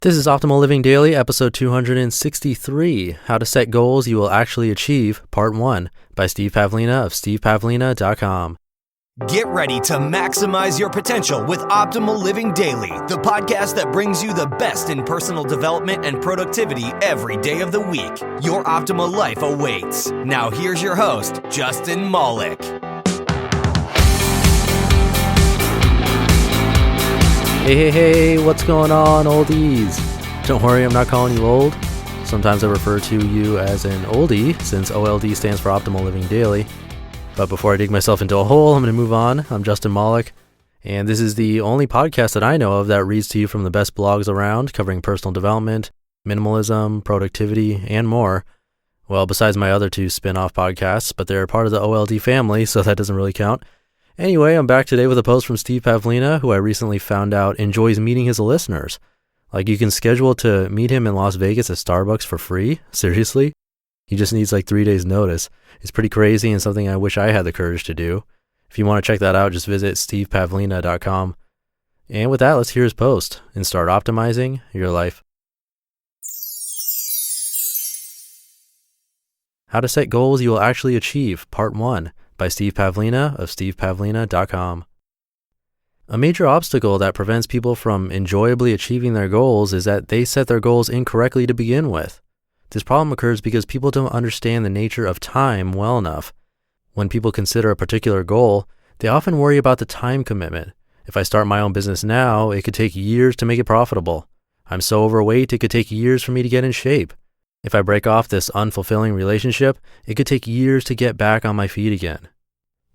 This is Optimal Living Daily, episode 263, How to Set Goals You Will Actually Achieve, Part 1, by Steve Pavlina of stevepavlina.com. Get ready to maximize your potential with Optimal Living Daily, the podcast that brings you the best in personal development and productivity every day of the week. Your optimal life awaits. Now here's your host, Justin Malik. Hey, what's going on, oldies? Don't worry, I'm not calling you old. Sometimes I refer to you as an oldie, since OLD stands for Optimal Living Daily. But before I dig myself into a hole, I'm going to move on. I'm Justin Malik, and this is the only podcast that I know of that reads to you from the best blogs around, covering personal development, minimalism, productivity, and more. Well, besides my other two spin-off podcasts, but they're part of the OLD family, so that doesn't really count. Anyway, I'm back today with a post from Steve Pavlina, who I recently found out enjoys meeting his listeners. Like, you can schedule to meet him in Las Vegas at Starbucks for free? Seriously? He just needs 3 days notice. It's pretty crazy and something I wish I had the courage to do. If you want to check that out, just visit stevepavlina.com. And with that, let's hear his post and start optimizing your life. How to Set Goals You Will Actually Achieve, Part 1, by Steve Pavlina of stevepavlina.com. A major obstacle that prevents people from enjoyably achieving their goals is that they set their goals incorrectly to begin with. This problem occurs because people don't understand the nature of time well enough. When people consider a particular goal, they often worry about the time commitment. If I start my own business now, it could take years to make it profitable. I'm so overweight, it could take years for me to get in shape. If I break off this unfulfilling relationship, it could take years to get back on my feet again.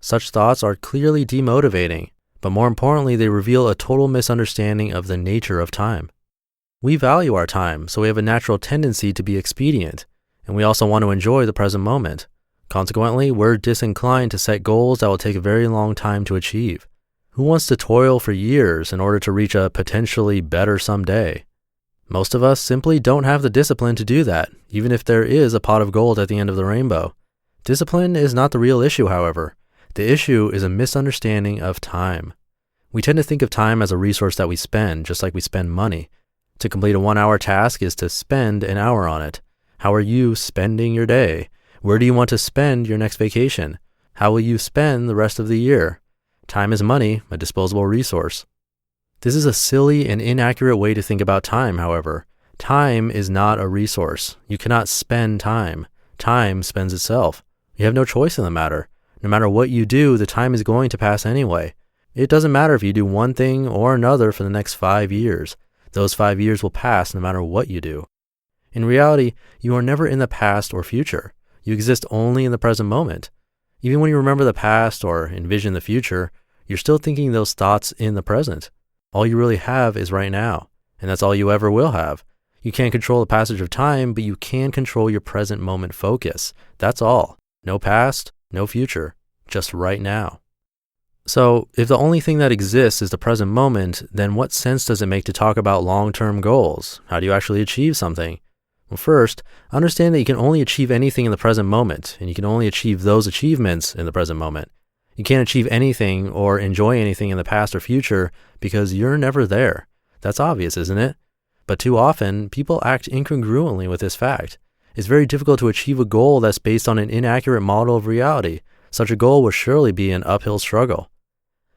Such thoughts are clearly demotivating, but more importantly, they reveal a total misunderstanding of the nature of time. We value our time, so we have a natural tendency to be expedient, and we also want to enjoy the present moment. Consequently, we're disinclined to set goals that will take a very long time to achieve. Who wants to toil for years in order to reach a potentially better someday? Most of us simply don't have the discipline to do that, even if there is a pot of gold at the end of the rainbow. Discipline is not the real issue, however. The issue is a misunderstanding of time. We tend to think of time as a resource that we spend, just like we spend money. To complete a 1-hour task is to spend an hour on it. How are you spending your day? Where do you want to spend your next vacation? How will you spend the rest of the year? Time is money, a disposable resource. This is a silly and inaccurate way to think about time, however. Time is not a resource. You cannot spend time. Time spends itself. You have no choice in the matter. No matter what you do, the time is going to pass anyway. It doesn't matter if you do one thing or another for the next 5 years. Those 5 years will pass no matter what you do. In reality, you are never in the past or future. You exist only in the present moment. Even when you remember the past or envision the future, you're still thinking those thoughts in the present. All you really have is right now, and that's all you ever will have. You can't control the passage of time, but you can control your present moment focus. That's all. No past, no future, just right now. So, if the only thing that exists is the present moment, then what sense does it make to talk about long-term goals? How do you actually achieve something? Well, first, understand that you can only achieve anything in the present moment, and you can only achieve those achievements in the present moment. You can't achieve anything or enjoy anything in the past or future because you're never there. That's obvious, isn't it? But too often, people act incongruently with this fact. It's very difficult to achieve a goal that's based on an inaccurate model of reality. Such a goal will surely be an uphill struggle.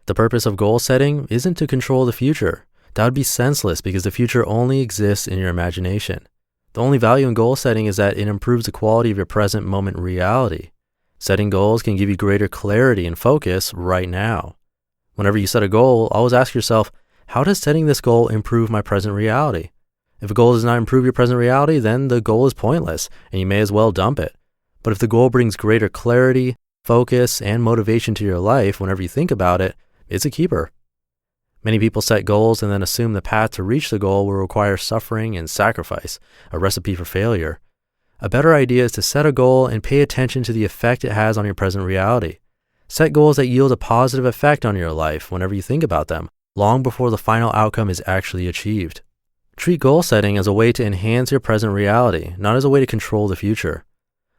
The purpose of goal setting isn't to control the future. That would be senseless because the future only exists in your imagination. The only value in goal setting is that it improves the quality of your present moment reality. Setting goals can give you greater clarity and focus right now. Whenever you set a goal, always ask yourself, how does setting this goal improve my present reality? If a goal does not improve your present reality, then the goal is pointless, and you may as well dump it. But if the goal brings greater clarity, focus, and motivation to your life whenever you think about it, it's a keeper. Many people set goals and then assume the path to reach the goal will require suffering and sacrifice, a recipe for failure. A better idea is to set a goal and pay attention to the effect it has on your present reality. Set goals that yield a positive effect on your life whenever you think about them, long before the final outcome is actually achieved. Treat goal setting as a way to enhance your present reality, not as a way to control the future.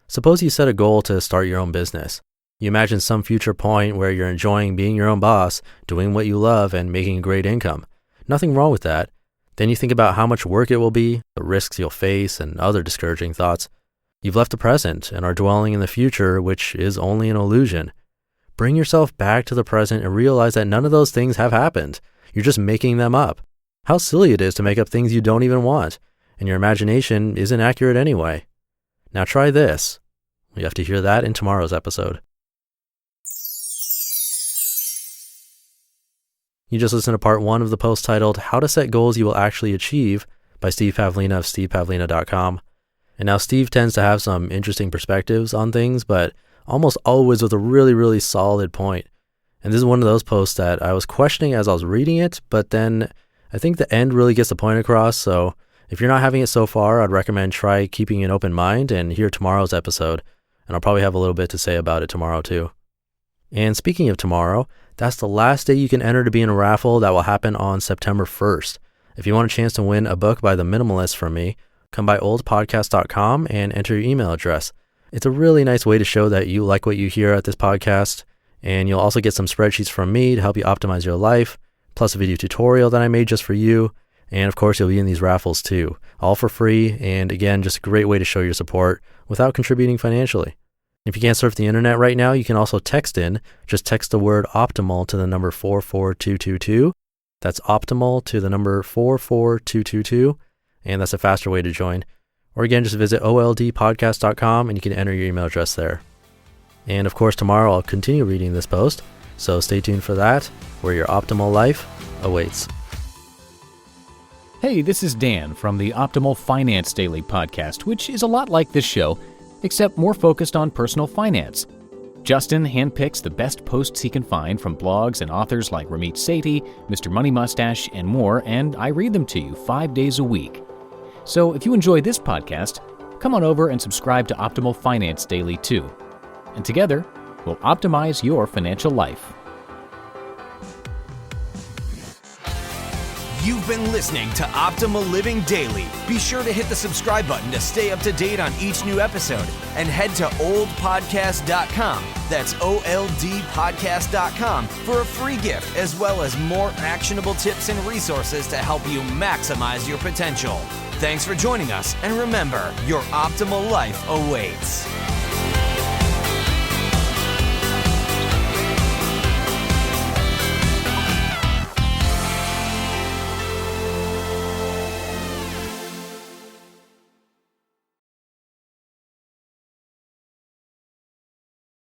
Suppose you set a goal to start your own business. You imagine some future point where you're enjoying being your own boss, doing what you love, and making a great income. Nothing wrong with that. Then you think about how much work it will be, the risks you'll face, and other discouraging thoughts. You've left the present and are dwelling in the future, which is only an illusion. Bring yourself back to the present and realize that none of those things have happened. You're just making them up. How silly it is to make up things you don't even want, and your imagination isn't accurate anyway. Now try this. You have to hear that in tomorrow's episode. You just listened to part 1 of the post titled How to Set Goals You Will Actually Achieve by Steve Pavlina of stevepavlina.com. And now Steve tends to have some interesting perspectives on things, but almost always with a really, really solid point. And this is one of those posts that I was questioning as I was reading it, but then I think the end really gets the point across. So if you're not having it so far, I'd recommend try keeping an open mind and hear tomorrow's episode. And I'll probably have a little bit to say about it tomorrow too. And speaking of tomorrow, that's the last day you can enter to be in a raffle that will happen on September 1st. If you want a chance to win a book by The Minimalist from me, come by oldpodcast.com and enter your email address. It's a really nice way to show that you like what you hear at this podcast, and you'll also get some spreadsheets from me to help you optimize your life, plus a video tutorial that I made just for you, and of course you'll be in these raffles too, all for free, and again, just a great way to show your support without contributing financially. If you can't surf the internet right now, you can also text in. Just text the word optimal to the number 44222. That's optimal to the number 44222, and that's a faster way to join. Or again, just visit oldpodcast.com and you can enter your email address there. And of course, tomorrow I'll continue reading this post, so stay tuned for that, where your optimal life awaits. Hey, this is Dan from the Optimal Finance Daily podcast, which is a lot like this show, except more focused on personal finance. Justin handpicks the best posts he can find from blogs and authors like Ramit Sethi, Mr. Money Mustache, and more, and I read them to you 5 days a week. So if you enjoy this podcast, come on over and subscribe to Optimal Finance Daily too. And together, we'll optimize your financial life. You've been listening to Optimal Living Daily. Be sure to hit the subscribe button to stay up to date on each new episode, and head to oldpodcast.com. That's oldpodcast.com for a free gift, as well as more actionable tips and resources to help you maximize your potential. Thanks for joining us, and remember, your optimal life awaits.